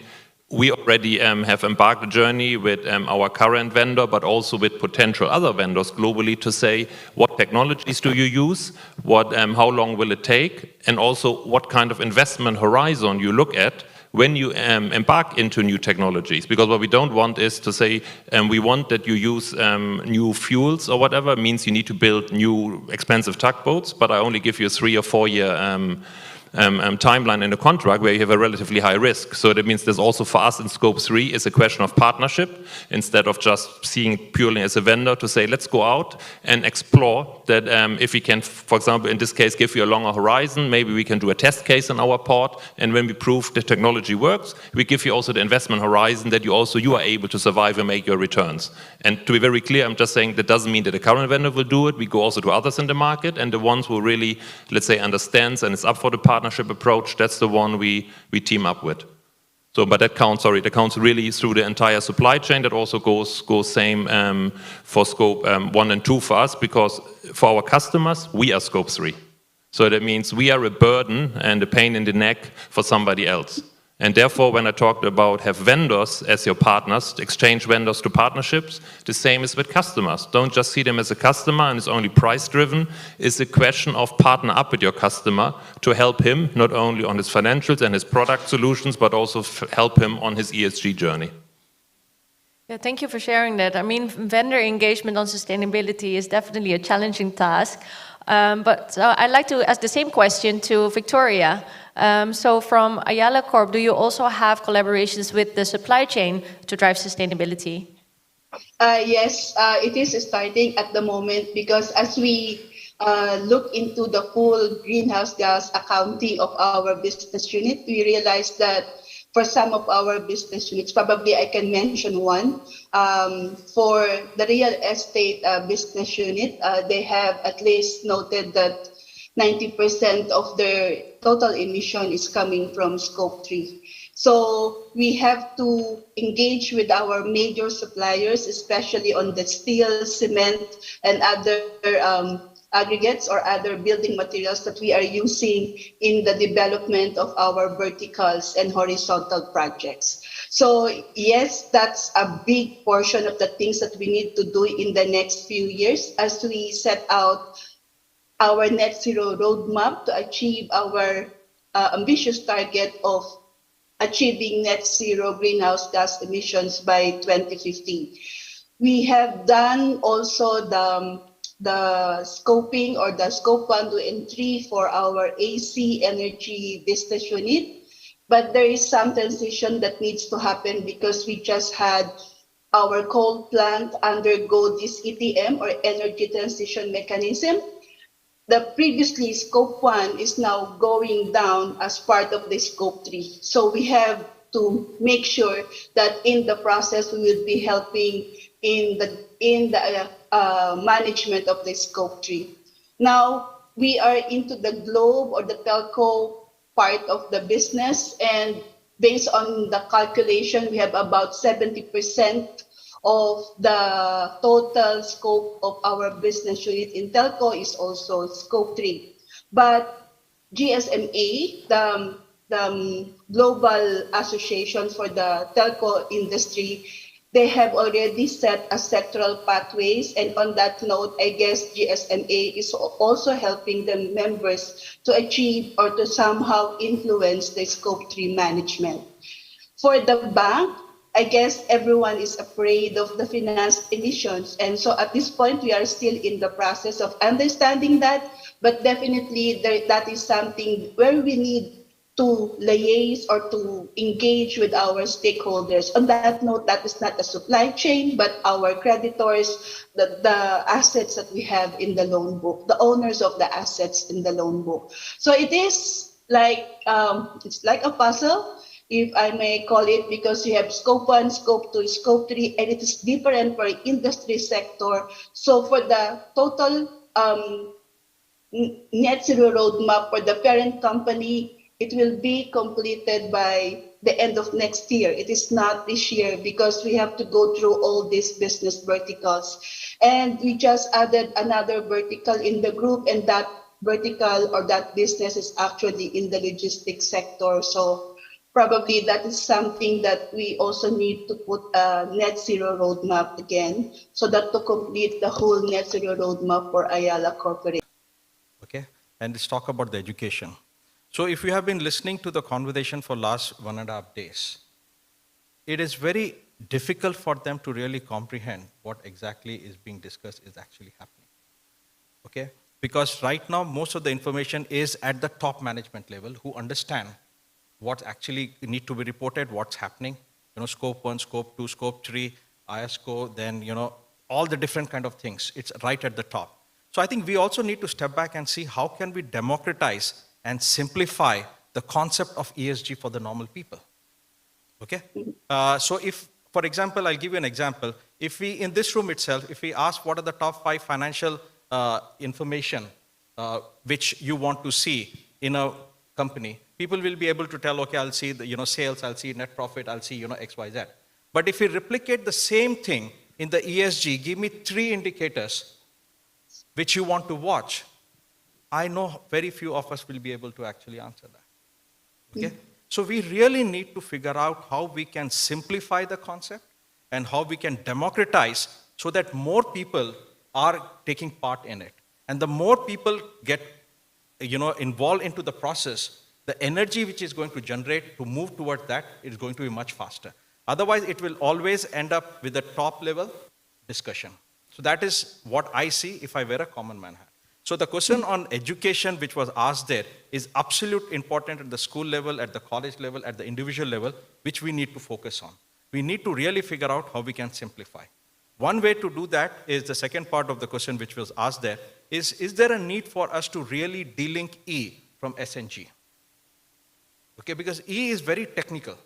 we already have embarked a journey with our current vendor, but also with potential other vendors globally to say, what technologies do you use? How long will it take? And also what kind of investment horizon you look at when you embark into new technologies. Because what we don't want is to say, we want that you use new fuels or whatever, it means you need to build new expensive tugboats, but I only give you a 3 or 4 year timeline in a contract where you have a relatively high risk. So that means there's also for us in scope 3 is a question of partnership instead of just seeing purely as a vendor to say, let's go out and explore that if we can, for example, in this case, give you a longer horizon, maybe we can do a test case in our port. And when we prove the technology works, we give you also the investment horizon that you are able to survive and make your returns. And to be very clear, I'm just saying that doesn't mean that the current vendor will do it. We go also to others in the market, and the ones who really, let's say, understands and is up for the partnership approach, that's the one we team up with. So, but that counts really through the entire supply chain. That also goes same for scope 1 and 2 for us, because for our customers, we are scope 3. So that means we are a burden and a pain in the neck for somebody else. And therefore, when I talked about have vendors as your partners, exchange vendors to partnerships, the same is with customers. Don't just see them as a customer and it's only price driven. It's a question of partner up with your customer to help him not only on his financials and his product solutions, but also help him on his ESG journey. Yeah, thank you for sharing that. I mean, vendor engagement on sustainability is definitely a challenging task. But I'd like to ask the same question to Victoria. So from Ayala Corp, do you also have collaborations with the supply chain to drive sustainability? Yes, it is starting at the moment, because as we look into the full greenhouse gas accounting of our business unit, we realized that for some of our business units, probably I can mention one, for the real estate business unit, they have at least noted that 90% of their total emission is coming from scope 3. So we have to engage with our major suppliers, especially on the steel, cement, and other aggregates or other building materials that we are using in the development of our verticals and horizontal projects. So yes, that's a big portion of the things that we need to do in the next few years as we set out our net zero roadmap to achieve our ambitious target of achieving net zero greenhouse gas emissions by 2050. We have done also the scoping or the scope 1, 2, and 3 for our AC energy business unit, but there is some transition that needs to happen because we just had our coal plant undergo this ETM or energy transition mechanism. The previously scope 1 is now going down as part of the scope 3. So we have to make sure that in the process we will be helping in the management of the scope 3. Now we are into the globe or the telco part of the business, and based on the calculation, we have about 70% of the total scope of our business unit in telco is also scope 3. But GSMA, the global association for the telco industry, they have already set a sectoral pathways, and on that note, I guess GSMA is also helping the members to achieve or to somehow influence the scope 3 management. For the bank, I guess everyone is afraid of the finance emissions. And so at this point, we are still in the process of understanding that, but definitely that is something where we need to liaise or to engage with our stakeholders. On that note, that is not a supply chain, but our creditors, the assets that we have in the loan book, the owners of the assets in the loan book. So it is like, it's like a puzzle. if I may call it, because you have scope 1, scope 2, scope 3, and it is different for industry sector. So for the total net zero roadmap for the parent company, it will be completed by the end of next year. It is not this year because we have to go through all these business verticals. And we just added another vertical in the group, and that vertical or that business is actually in the logistics sector. So probably that is something that we also need to put a net zero roadmap again, so that to complete the whole net zero roadmap for Ayala Corporation. Okay, and let's talk about the education. So if you have been listening to the conversation for last 1.5 days, it is very difficult for them to really comprehend what exactly is being discussed is actually happening. Okay, because right now most of the information is at the top management level who understand what actually need to be reported, what's happening, scope 1, scope 2, scope 3, ISCO, then, all the different kind of things. It's right at the top. So I think we also need to step back and see how can we democratize and simplify the concept of ESG for the normal people. Okay? So if, for example, I'll give you an example. If we, in this room itself, if we ask what are the top 5 financial information which you want to see in a company, people will be able to tell, okay, I'll see the sales, I'll see net profit, I'll see X, Y, Z. But if we replicate the same thing in the ESG, give me 3 indicators which you want to watch, I know very few of us will be able to actually answer that. Okay? So we really need to figure out how we can simplify the concept and how we can democratize so that more people are taking part in it. And the more people get involved into the process, the energy which is going to generate to move towards that is going to be much faster. Otherwise, it will always end up with a top level discussion. So that is what I see if I wear a common man hat. So the question on education which was asked there is absolutely important at the school level, at the college level, at the individual level, which we need to focus on. We need to really figure out how we can simplify. One way to do that is the second part of the question which was asked there is there a need for us to really delink E from SNG? Okay, because E is very technical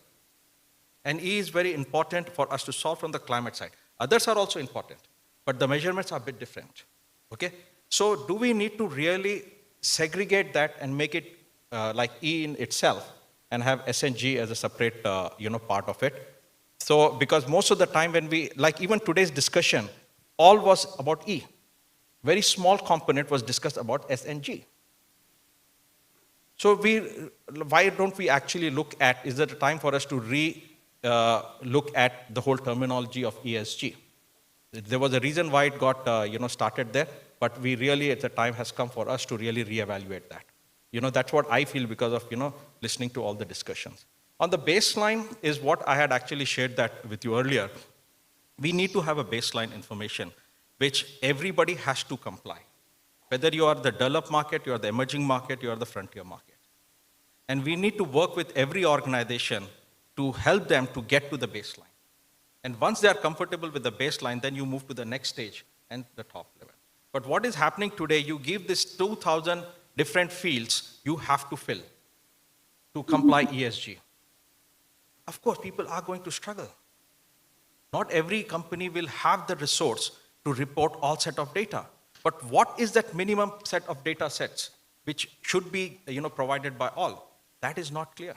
and E is very important for us to solve from the climate side. Others are also important, but the measurements are a bit different. Okay, so do we need to really segregate that and make it like E in itself and have SNG as a separate part of it? So because most of the time when we, like even today's discussion, all was about E. Very small component was discussed about SNG. So why don't we actually look at, is there a time for us to look at the whole terminology of ESG? There was a reason why it got started there, but we really, at the time has come for us to really reevaluate that. That's what I feel because of, listening to all the discussions. On the baseline is what I had actually shared that with you earlier. We need to have a baseline information which everybody has to comply. Whether you are the developed market, you are the emerging market, you are the frontier market. And we need to work with every organization to help them to get to the baseline. And once they are comfortable with the baseline, then you move to the next stage and the top level. But what is happening today, you give this 2,000 different fields you have to fill to comply ESG. Of course, people are going to struggle. Not every company will have the resource to report all set of data. But what is that minimum set of data sets which should be provided by all? That is not clear.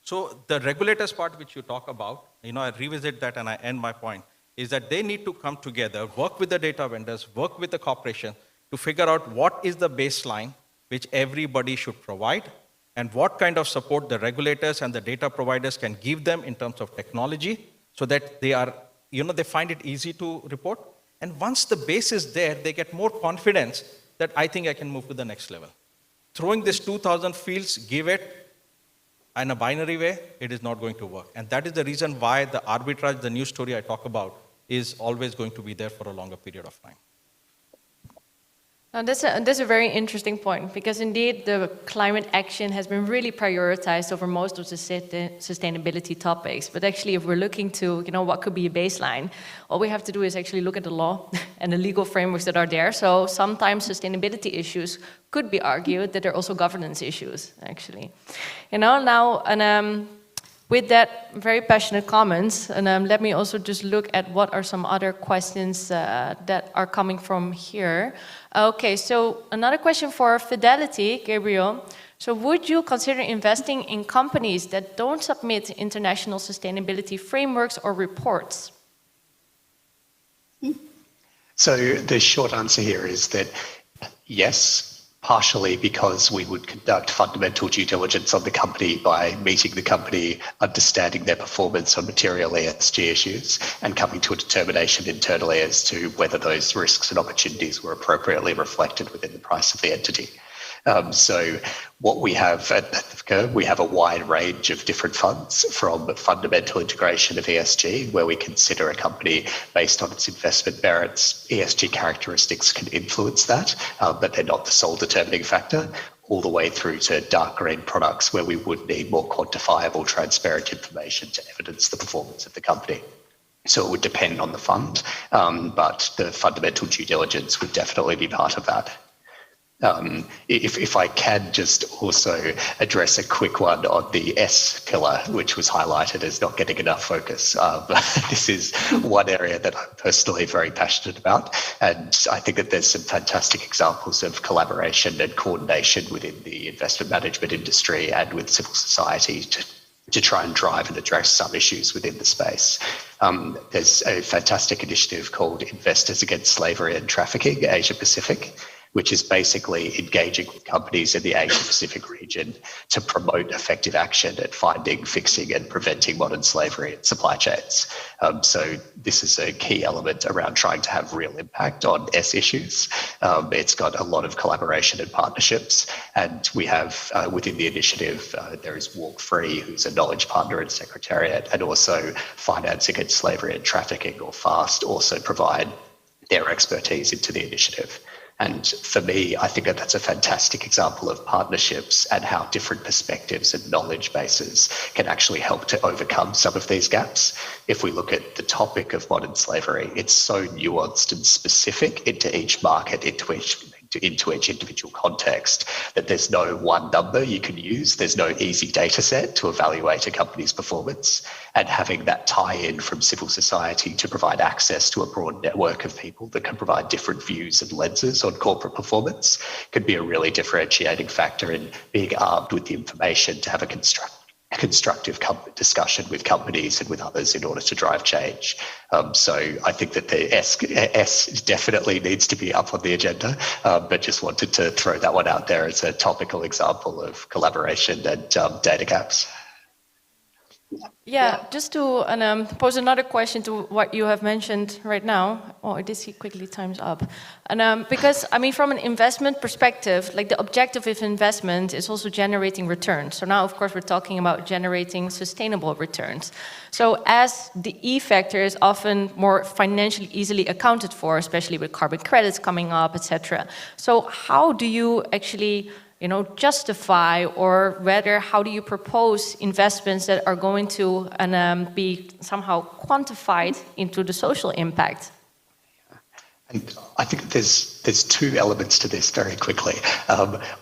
So the regulators part which you talk about, I revisit that and I end my point, is that they need to come together, work with the data vendors, work with the corporation to figure out what is the baseline which everybody should provide and what kind of support the regulators and the data providers can give them in terms of technology so that they are, they find it easy to report. And once the base is there, they get more confidence that I think I can move to the next level. Throwing this 2,000 fields, give it in a binary way, it is not going to work. And that is the reason why the arbitrage, the news story I talk about, is always going to be there for a longer period of time. That's a very interesting point, because indeed the climate action has been really prioritized over most of the sustainability topics. But actually, if we're looking to, what could be a baseline, all we have to do is actually look at the law and the legal frameworks that are there. So sometimes sustainability issues could be argued that they're also governance issues, actually. With that very passionate comments, and let me also just look at what are some other questions that are coming from here. Okay, so another question for Fidelity, Gabriel. So would you consider investing in companies that don't submit international sustainability frameworks or reports? So the short answer here is that yes, partially because we would conduct fundamental due diligence on the company by meeting the company, understanding their performance on material ESG issues, and coming to a determination internally as to whether those risks and opportunities were appropriately reflected within the price of the entity. So what we have at NIFCA, we have a wide range of different funds, from fundamental integration of ESG, where we consider a company based on its investment merits. ESG characteristics can influence that, but they're not the sole determining factor, all the way through to dark green products, where we would need more quantifiable, transparent information to evidence the performance of the company. So it would depend on the fund, but the fundamental due diligence would definitely be part of that. If I can just also address a quick one on the S pillar, which was highlighted as not getting enough focus. This is one area that I'm personally very passionate about, and I think that there's some fantastic examples of collaboration and coordination within the investment management industry and with civil society to try and drive and address some issues within the space. There's a fantastic initiative called Investors Against Slavery and Trafficking, Asia Pacific, which is basically engaging with companies in the Asia-Pacific region to promote effective action at finding, fixing and preventing modern slavery in supply chains. So this is a key element around trying to have real impact on S issues. It's got a lot of collaboration and partnerships, and we have within the initiative, there is Walk Free, who's a knowledge partner and secretariat, and also Finance Against Slavery and Trafficking, or FAST, also provide their expertise into the initiative. And for me, I think that that's a fantastic example of partnerships and how different perspectives and knowledge bases can actually help to overcome some of these gaps. If we look at the topic of modern slavery, it's so nuanced and specific into each market, into each individual context, that there's no one number you can use. There's no easy data set to evaluate a company's performance. And having that tie-in from civil society to provide access to a broad network of people that can provide different views and lenses on corporate performance can be a really differentiating factor in being armed with the information to have a constructive discussion with companies and with others in order to drive change. So I think that the S definitely needs to be up on the agenda, but just wanted to throw that one out there as a topical example of collaboration and data gaps. Yeah, just to pose another question to what you have mentioned right now. Oh, I did see quickly time's up. And because, I mean, from an investment perspective, like the objective of investment is also generating returns. So now, of course, we're talking about generating sustainable returns. So as the E factor is often more financially easily accounted for, especially with carbon credits coming up, etc. So how do you actually justify, or rather, how do you propose investments that are going to be somehow quantified into the social impact? And I think there's two elements to this very quickly.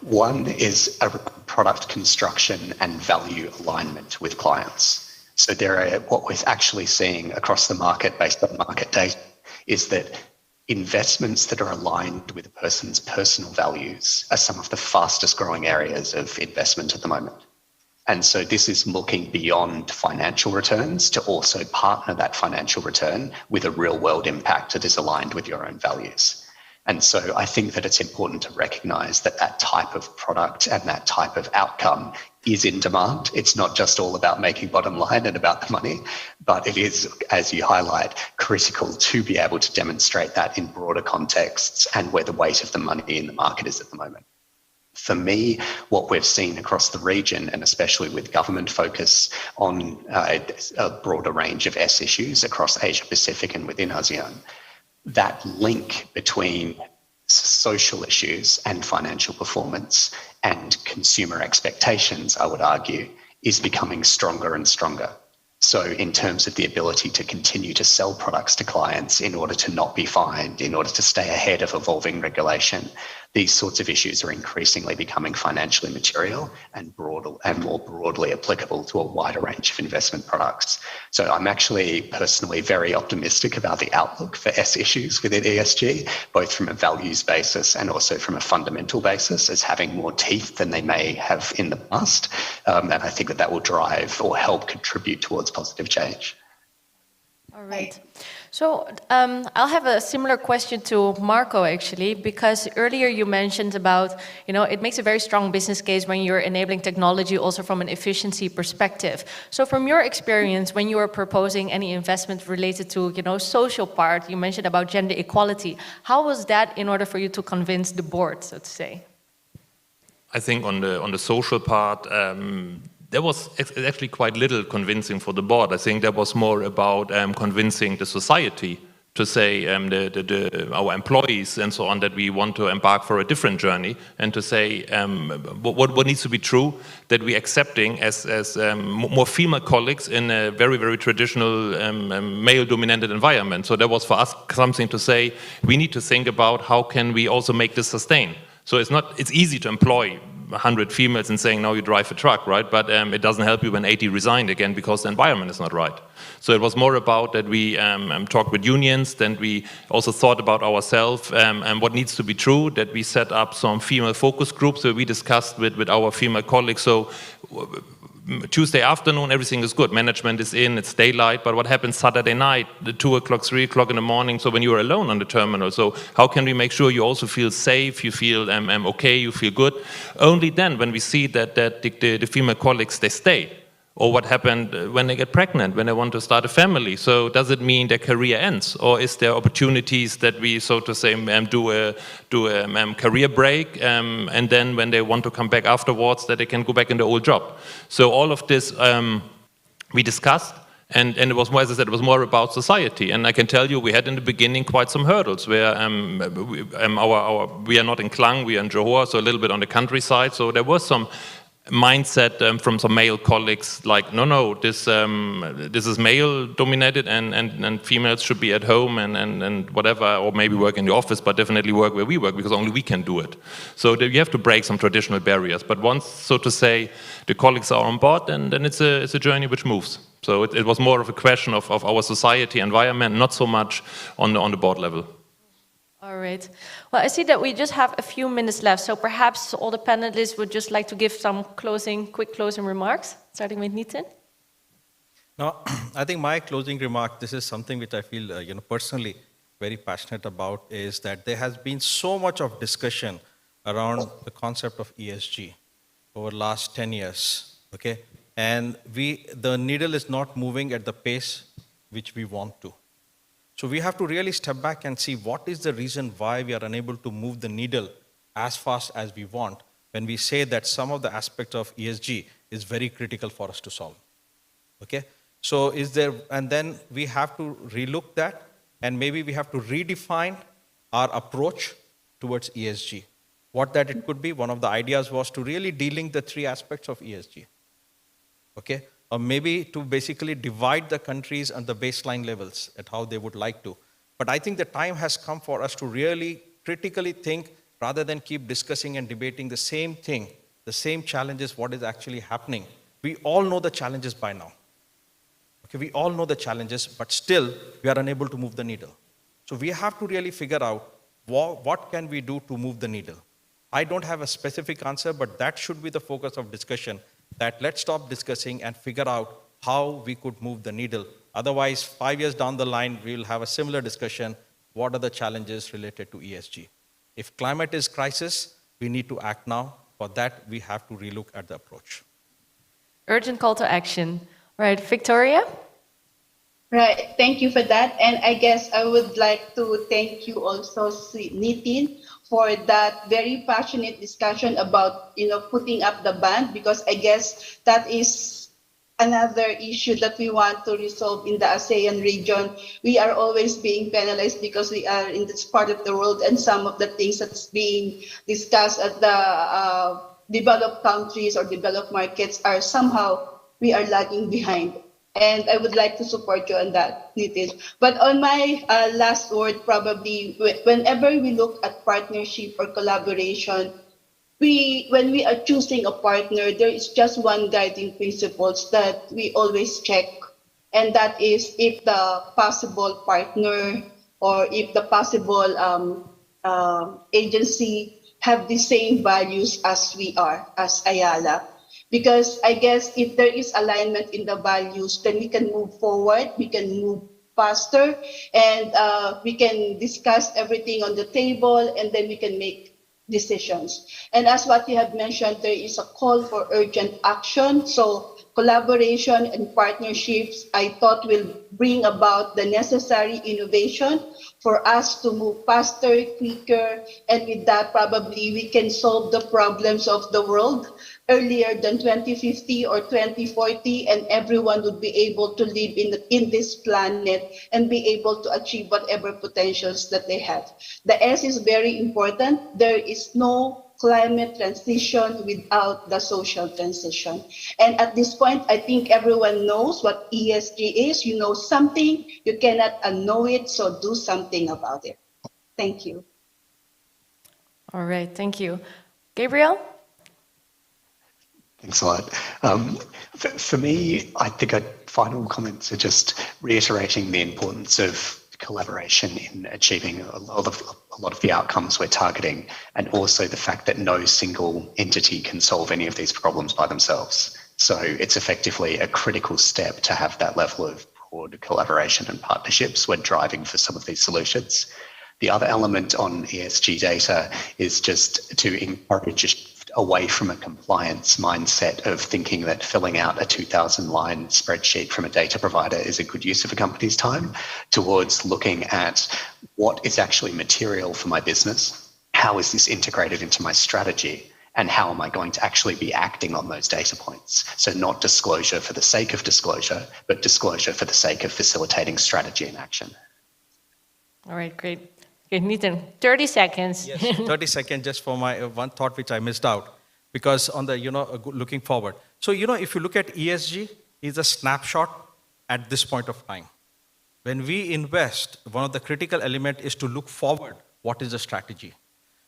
One is a product construction and value alignment with clients. So what we're actually seeing across the market based on market data is that investments that are aligned with a person's personal values are some of the fastest growing areas of investment at the moment. And so this is looking beyond financial returns to also partner that financial return with a real world impact that is aligned with your own values. And so I think that it's important to recognize that that type of product and that type of outcome is in demand. It's not just all about making bottom line and about the money, but it is, as you highlight, critical to be able to demonstrate that in broader contexts and where the weight of the money in the market is at the moment. For me, what we've seen across the region, and especially with government focus on a broader range of S issues across Asia Pacific and within ASEAN, that link between social issues and financial performance and consumer expectations, I would argue, is becoming stronger and stronger. So in terms of the ability to continue to sell products to clients in order to not be fined, in order to stay ahead of evolving regulation, these sorts of issues are increasingly becoming financially material and more broadly applicable to a wider range of investment products. So I'm actually personally very optimistic about the outlook for S issues within ESG, both from a values basis and also from a fundamental basis, as having more teeth than they may have in the past. And I think that will drive or help contribute towards positive change. All right. So I'll have a similar question to Marco, actually, because earlier you mentioned about, it makes a very strong business case when you're enabling technology also from an efficiency perspective. So from your experience, when you are proposing any investment related to, social part, you mentioned about gender equality. How was that in order for you to convince the board, so to say? I think on the social part, there was actually quite little convincing for the board. I think there was more about convincing the society to say our employees and so on that we want to embark for a different journey, and to say what needs to be true, that we're accepting as more female colleagues in a very, very traditional male-dominated environment. So that was for us something to say, we need to think about how can we also make this sustain. So it's easy to employ 100 females and saying, now you drive a truck, right? But it doesn't help you when 80 resigned again because the environment is not right. So it was more about that we talked with unions, then we also thought about ourselves and what needs to be true, that we set up some female focus groups where we discussed with our female colleagues. So Tuesday afternoon, everything is good. Management is in, it's daylight, but what happens Saturday night, 2 o'clock, 3 o'clock in the morning, so when you're alone on the terminal? So how can we make sure you also feel safe, you feel okay, you feel good? Only then, when we see that the female colleagues, they stay. Or what happened when they get pregnant, when they want to start a family. So does it mean their career ends? Or is there opportunities that we, so to say, do a career break, and then when they want to come back afterwards, that they can go back in the old job? So all of this we discussed, and it was more, as I said, it was more about society. And I can tell you, we had in the beginning quite some hurdles where we are not in Klang, we are in Johor, so a little bit on the countryside. So there was some mindset from some male colleagues like, no, this is male dominated and females should be at home and whatever, or maybe work in the office, but definitely work where we work because only we can do it. So you have to break some traditional barriers. But once, so to say, the colleagues are on board, then it's a journey which moves. So it was more of a question of our society environment, not so much on the board level. All right. Well, I see that we just have a few minutes left, so perhaps all the panelists would just like to give some quick closing remarks, starting with Nitin. Now, I think my closing remark, this is something which I feel, personally very passionate about, is that there has been so much of discussion around the concept of ESG over the last 10 years, okay? And the needle is not moving at the pace which we want to. So we have to really step back and see what is the reason why we are unable to move the needle as fast as we want when we say that some of the aspects of ESG is very critical for us to solve. Okay? So and then we have to relook that, and maybe we have to redefine our approach towards ESG. What that it could be, one of the ideas was to really delink the 3 aspects of ESG. Okay? Or maybe to basically divide the countries on the baseline levels at how they would like to. But I think the time has come for us to really critically think, rather than keep discussing and debating the same thing, the same challenges, what is actually happening. We all know the challenges by now. Okay, we all know the challenges, but still we are unable to move the needle. So we have to really figure out what can we do to move the needle. I don't have a specific answer, but that should be the focus of discussion. That let's stop discussing and figure out how we could move the needle. Otherwise, 5 years down the line, we will have a similar discussion. What are the challenges related to ESG? If climate is crisis, we need to act now. For that, we have to relook at the approach. Urgent call to action. Right, Victoria? Right, thank you for that. And I guess I would like to thank you also, Nitin, for that very passionate discussion about, putting up the band, because I guess that is another issue that we want to resolve in the ASEAN region. We are always being penalized because we are in this part of the world, and some of the things that's being discussed at the developed countries or developed markets are somehow we are lagging behind. And I would like to support you on that, Nitin. But on my last word, probably, whenever we look at partnership or collaboration, when we are choosing a partner, there is just one guiding principles that we always check, and that is if the possible partner or if the possible agency have the same values as we are, as Ayala. Because I guess if there is alignment in the values, then we can move forward, we can move faster, and we can discuss everything on the table, and then we can make decisions. And as what you have mentioned, there is a call for urgent action. So collaboration and partnerships, I thought, will bring about the necessary innovation for us to move faster, quicker, and with that, probably we can solve the problems of the world earlier than 2050 or 2040, and everyone would be able to live in this planet and be able to achieve whatever potentials that they have. The S is very important. There is no climate transition without the social transition. And at this point, I think everyone knows what ESG is. You know something, you cannot unknow it, so do something about it. Thank you. All right, thank you. Gabriel? Thanks a lot. For me, I think final comments are just reiterating the importance of collaboration in achieving a lot of the outcomes we're targeting, and also the fact that no single entity can solve any of these problems by themselves. So it's effectively a critical step to have that level of broad collaboration and partnerships when driving for some of these solutions. The other element on ESG data is just to encourage away from a compliance mindset of thinking that filling out a 2,000-line spreadsheet from a data provider is a good use of a company's time, towards looking at what is actually material for my business, how is this integrated into my strategy, and how am I going to actually be acting on those data points. So not disclosure for the sake of disclosure, but disclosure for the sake of facilitating strategy and action. All right, great. Okay, Nitin, 30 seconds. Yes, 30 seconds just for my one thought which I missed out, because on the, looking forward. So, if you look at ESG, it's a snapshot at this point of time. When we invest, one of the critical elements is to look forward. What is the strategy?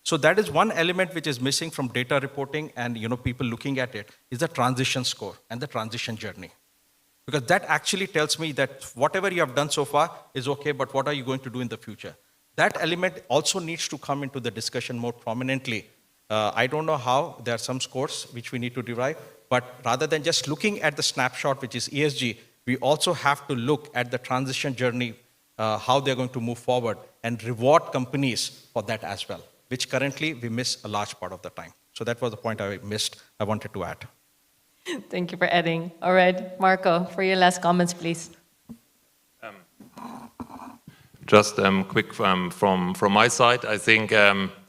So that is one element which is missing from data reporting, and, people looking at it, is the transition score and the transition journey. Because that actually tells me that whatever you have done so far is okay, but what are you going to do in the future? That element also needs to come into the discussion more prominently. I don't know how, there are some scores which we need to derive, but rather than just looking at the snapshot, which is ESG, we also have to look at the transition journey, how they're going to move forward, and reward companies for that as well, which currently we miss a large part of the time. So that was the point I missed, I wanted to add. Thank you for adding. All right, Marco, for your last comments, please. Just quick from my side, I think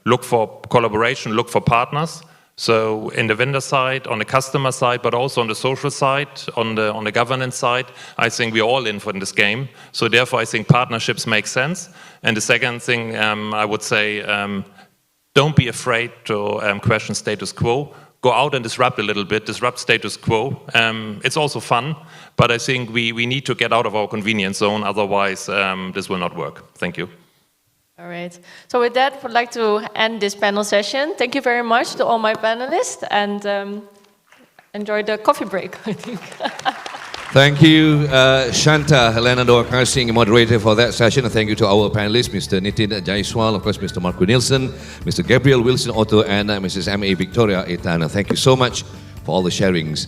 look for collaboration, look for partners. So in the vendor side, on the customer side, but also on the social side, on the governance side, I think we're all in for this game. So therefore, I think partnerships make sense. And the second thing I would say, don't be afraid to question status quo. Go out and disrupt a little bit, disrupt status quo. It's also fun, but I think we need to get out of our convenience zone, otherwise this will not work. Thank you. All right. So with that, I'd like to end this panel session. Thank you very much to all my panelists, and enjoy the coffee break, I think. Thank you, Shanta, Helena, Dwarkasing, moderator for that session. And thank you to our panelists, Mr. Nitin Jaiswal, of course, Mr. Marco Neelsen, Mr. Gabriel Wilson-Otto, and Mrs. M.A. Victoria Etana. Thank you so much for all the sharings.